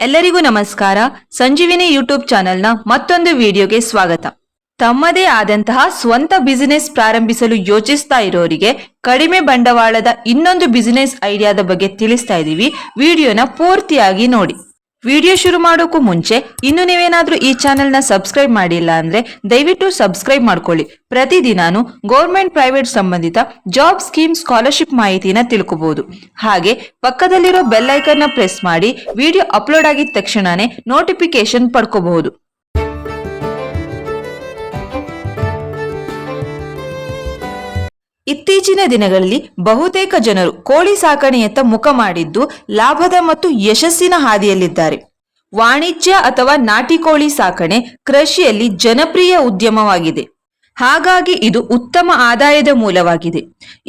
ಎಲ್ಲರಿಗೂ ನಮಸ್ಕಾರ. ಸಂಜೀವಿನಿ ಯೂಟ್ಯೂಬ್ ಚಾನೆಲ್ನ ಮತ್ತೊಂದು ವಿಡಿಯೋಗೆ ಸ್ವಾಗತ. ತಮ್ಮದೇ ಆದಂತಹ ಸ್ವಂತ ಬಿಸಿನೆಸ್ ಪ್ರಾರಂಭಿಸಲು ಯೋಚಿಸ್ತಾ ಇರೋರಿಗೆ ಕಡಿಮೆ ಬಂಡವಾಳದ ಇನ್ನೊಂದು ಬಿಸಿನೆಸ್ ಐಡಿಯಾದ ಬಗ್ಗೆ ತಿಳಿಸ್ತಾ ಇದ್ದೀವಿ. ವಿಡಿಯೋನ ಪೂರ್ತಿಯಾಗಿ ನೋಡಿ. ವಿಡಿಯೋ ಶುರು ಮಾಡೋಕ್ಕೂ ಮುಂಚೆ ಇನ್ನು ನೀವೇನಾದ್ರೂ ಈ ಚಾನೆಲ್ನ ಸಬ್ಸ್ಕ್ರೈಬ್ ಮಾಡಿಲ್ಲ ಅಂದ್ರೆ ದಯವಿಟ್ಟು ಸಬ್ಸ್ಕ್ರೈಬ್ ಮಾಡ್ಕೊಳ್ಳಿ. ಪ್ರತಿದಿನಾನು ಗೌರ್ಮೆಂಟ್ ಪ್ರೈವೇಟ್ ಸಂಬಂಧಿತ ಜಾಬ್ ಸ್ಕೀಮ್ ಸ್ಕಾಲರ್ಶಿಪ್ ಮಾಹಿತಿನ ತಿಳ್ಕೋಬಹುದು. ಹಾಗೆ ಪಕ್ಕದಲ್ಲಿರೋ ಬೆಲ್ ಐಕನ್ನ ಪ್ರೆಸ್ ಮಾಡಿ ವಿಡಿಯೋ ಅಪ್ಲೋಡ್ ಆಗಿದ ತಕ್ಷಣನೇ ನೋಟಿಫಿಕೇಶನ್ ಪಡ್ಕೋಬಹುದು. ಇತ್ತೀಚಿನ ದಿನಗಳಲ್ಲಿ ಬಹುತೇಕ ಜನರು ಕೋಳಿ ಸಾಕಣೆಯತ್ತ ಮುಖ ಮಾಡಿದ್ದು ಲಾಭದ ಮತ್ತು ಯಶಸ್ಸಿನ ಹಾದಿಯಲ್ಲಿದ್ದಾರೆ. ವಾಣಿಜ್ಯ ಅಥವಾ ನಾಟಿ ಕೋಳಿ ಸಾಕಣೆ ಕೃಷಿಯಲ್ಲಿ ಜನಪ್ರಿಯ ಉದ್ಯಮವಾಗಿದೆ. ಹಾಗಾಗಿ ಇದು ಉತ್ತಮ ಆದಾಯದ ಮೂಲವಾಗಿದೆ.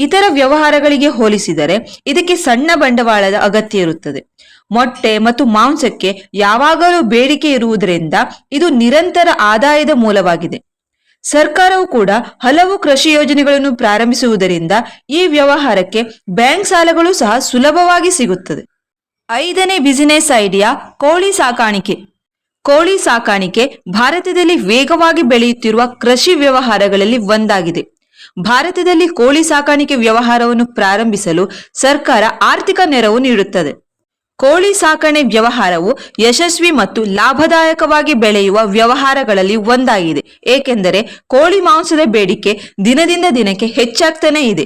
ಇತರ ವ್ಯವಹಾರಗಳಿಗೆ ಹೋಲಿಸಿದರೆ ಇದಕ್ಕೆ ಸಣ್ಣ ಬಂಡವಾಳದ ಅಗತ್ಯ ಇರುತ್ತದೆ. ಮೊಟ್ಟೆ ಮತ್ತು ಮಾಂಸಕ್ಕೆ ಯಾವಾಗಲೂ ಬೇಡಿಕೆ ಇರುವುದರಿಂದ ಇದು ನಿರಂತರ ಆದಾಯದ ಮೂಲವಾಗಿದೆ. ಸರ್ಕಾರವು ಕೂಡ ಹಲವು ಕೃಷಿ ಯೋಜನೆಗಳನ್ನು ಪ್ರಾರಂಭಿಸುವುದರಿಂದ ಈ ವ್ಯವಹಾರಕ್ಕೆ ಬ್ಯಾಂಕ್ ಸಾಲಗಳು ಸಹ ಸುಲಭವಾಗಿ ಸಿಗುತ್ತದೆ. 5ನೇ ಬಿಸಿನೆಸ್ ಐಡಿಯಾ ಕೋಳಿ ಸಾಕಾಣಿಕೆ. ಕೋಳಿ ಸಾಕಾಣಿಕೆ ಭಾರತದಲ್ಲಿ ವೇಗವಾಗಿ ಬೆಳೆಯುತ್ತಿರುವ ಕೃಷಿ ವ್ಯವಹಾರಗಳಲ್ಲಿ ಒಂದಾಗಿದೆ. ಭಾರತದಲ್ಲಿ ಕೋಳಿ ಸಾಕಾಣಿಕೆ ವ್ಯವಹಾರವನ್ನು ಪ್ರಾರಂಭಿಸಲು ಸರ್ಕಾರ ಆರ್ಥಿಕ ನೆರವು ನೀಡುತ್ತದೆ. ಕೋಳಿ ಸಾಕಣೆ ವ್ಯವಹಾರವು ಯಶಸ್ವಿ ಮತ್ತು ಲಾಭದಾಯಕವಾಗಿ ಬೆಳೆಯುವ ವ್ಯವಹಾರಗಳಲ್ಲಿ ಒಂದಾಗಿದೆ. ಏಕೆಂದರೆ ಕೋಳಿ ಮಾಂಸದ ಬೇಡಿಕೆ ದಿನದಿಂದ ದಿನಕ್ಕೆ ಹೆಚ್ಚಾಗ್ತಾನೆ ಇದೆ.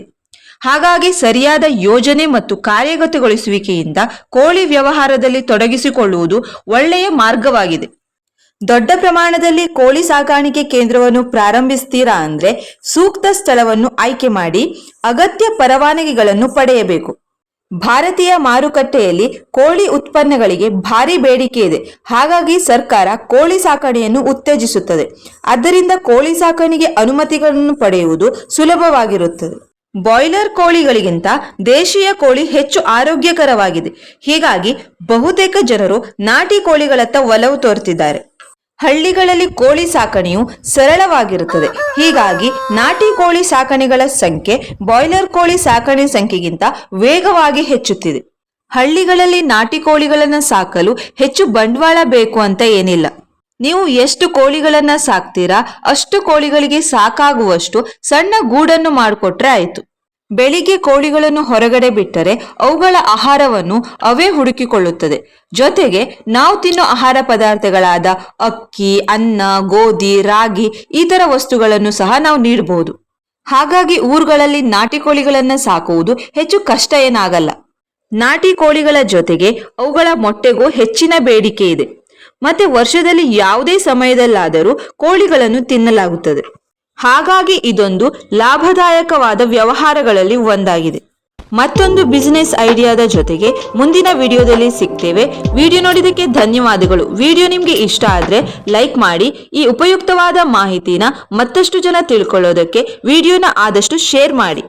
ಹಾಗಾಗಿ ಸರಿಯಾದ ಯೋಜನೆ ಮತ್ತು ಕಾರ್ಯಗತಗೊಳಿಸುವಿಕೆಯಿಂದ ಕೋಳಿ ವ್ಯವಹಾರದಲ್ಲಿ ತೊಡಗಿಸಿಕೊಳ್ಳುವುದು ಒಳ್ಳೆಯ ಮಾರ್ಗವಾಗಿದೆ. ದೊಡ್ಡ ಪ್ರಮಾಣದಲ್ಲಿ ಕೋಳಿ ಸಾಕಾಣಿಕೆ ಕೇಂದ್ರವನ್ನು ಪ್ರಾರಂಭಿಸ್ತೀರಾ ಅಂದ್ರೆ ಸೂಕ್ತ ಸ್ಥಳವನ್ನು ಆಯ್ಕೆ ಮಾಡಿ ಅಗತ್ಯ ಪರವಾನಗಿಗಳನ್ನು ಪಡೆಯಬೇಕು. ಭಾರತೀಯ ಮಾರುಕಟ್ಟೆಯಲ್ಲಿ ಕೋಳಿ ಉತ್ಪನ್ನಗಳಿಗೆ ಭಾರಿ ಬೇಡಿಕೆ ಇದೆ. ಹಾಗಾಗಿ ಸರ್ಕಾರ ಕೋಳಿ ಸಾಕಣೆಯನ್ನು ಉತ್ತೇಜಿಸುತ್ತದೆ. ಆದ್ದರಿಂದ ಕೋಳಿ ಸಾಕಣೆಗೆ ಅನುಮತಿಗಳನ್ನು ಪಡೆಯುವುದು ಸುಲಭವಾಗಿರುತ್ತದೆ. ಬಾಯ್ಲರ್ ಕೋಳಿಗಳಿಗಿಂತ ದೇಶೀಯ ಕೋಳಿ ಹೆಚ್ಚು ಆರೋಗ್ಯಕರವಾಗಿದೆ. ಹೀಗಾಗಿ ಬಹುತೇಕ ಜನರು ನಾಟಿ ಕೋಳಿಗಳತ್ತ ಒಲವು ತೋರುತ್ತಿದ್ದಾರೆ. ಹಳ್ಳಿಗಳಲ್ಲಿ ಕೋಳಿ ಸಾಕಣೆಯು ಸರಳವಾಗಿರುತ್ತದೆ. ಹೀಗಾಗಿ ನಾಟಿ ಕೋಳಿ ಸಾಕಣೆಗಳ ಸಂಖ್ಯೆ ಬಾಯ್ಲರ್ ಕೋಳಿ ಸಾಕಣೆ ಸಂಖ್ಯೆಗಿಂತ ವೇಗವಾಗಿ ಹೆಚ್ಚುತ್ತಿದೆ. ಹಳ್ಳಿಗಳಲ್ಲಿ ನಾಟಿ ಕೋಳಿಗಳನ್ನ ಸಾಕಲು ಹೆಚ್ಚು ಬಂಡವಾಳ ಬೇಕು ಅಂತ ಏನಿಲ್ಲ. ನೀವು ಎಷ್ಟು ಕೋಳಿಗಳನ್ನ ಸಾಕ್ತೀರಾ ಅಷ್ಟು ಕೋಳಿಗಳಿಗೆ ಸಾಕಾಗುವಷ್ಟು ಸಣ್ಣ ಗೂಡನ್ನು ಮಾಡಿಕೊಟ್ರೆ ಆಯ್ತು. ಬೆಳಿಗ್ಗೆ ಕೋಳಿಗಳನ್ನು ಹೊರಗಡೆ ಬಿಟ್ಟರೆ ಅವುಗಳ ಆಹಾರವನ್ನು ಅವೇ ಹುಡುಕಿಕೊಳ್ಳುತ್ತದೆ. ಜೊತೆಗೆ ನಾವು ತಿನ್ನೋ ಆಹಾರ ಪದಾರ್ಥಗಳಾದ ಅಕ್ಕಿ, ಅನ್ನ, ಗೋಧಿ, ರಾಗಿ ಈ ತರ ವಸ್ತುಗಳನ್ನು ಸಹ ನಾವು ನೀಡಬಹುದು. ಹಾಗಾಗಿ ಊರುಗಳಲ್ಲಿ ನಾಟಿ ಕೋಳಿಗಳನ್ನ ಸಾಕುವುದು ಹೆಚ್ಚು ಕಷ್ಟ ಏನಾಗಲ್ಲ. ನಾಟಿ ಕೋಳಿಗಳ ಜೊತೆಗೆ ಅವುಗಳ ಮೊಟ್ಟೆಗೂ ಹೆಚ್ಚಿನ ಬೇಡಿಕೆ ಇದೆ. ಮತ್ತೆ ವರ್ಷದಲ್ಲಿ ಯಾವುದೇ ಸಮಯದಲ್ಲಾದರೂ ಕೋಳಿಗಳನ್ನು ತಿನ್ನಲಾಗುತ್ತದೆ. ಹಾಗಾಗಿ ಇದೊಂದು ಲಾಭದಾಯಕವಾದ ವ್ಯವಹಾರಗಳಲ್ಲಿ ಒಂದಾಗಿದೆ. ಮತ್ತೊಂದು ಬಿಸಿನೆಸ್ ಐಡಿಯಾದ ಜೊತೆಗೆ ಮುಂದಿನ ವಿಡಿಯೋದಲ್ಲಿ ಸಿಗ್ತೇವೆ. ವಿಡಿಯೋ ನೋಡಿದಕ್ಕೆ ಧನ್ಯವಾದಗಳು. ವಿಡಿಯೋ ನಿಮ್ಗೆ ಇಷ್ಟ ಆದ್ರೆ ಲೈಕ್ ಮಾಡಿ. ಈ ಉಪಯುಕ್ತವಾದ ಮಾಹಿತಿನ ಮತ್ತಷ್ಟು ಜನ ತಿಳ್ಕೊಳ್ಳೋದಕ್ಕೆ ವಿಡಿಯೋನ ಆದಷ್ಟು ಶೇರ್ ಮಾಡಿ.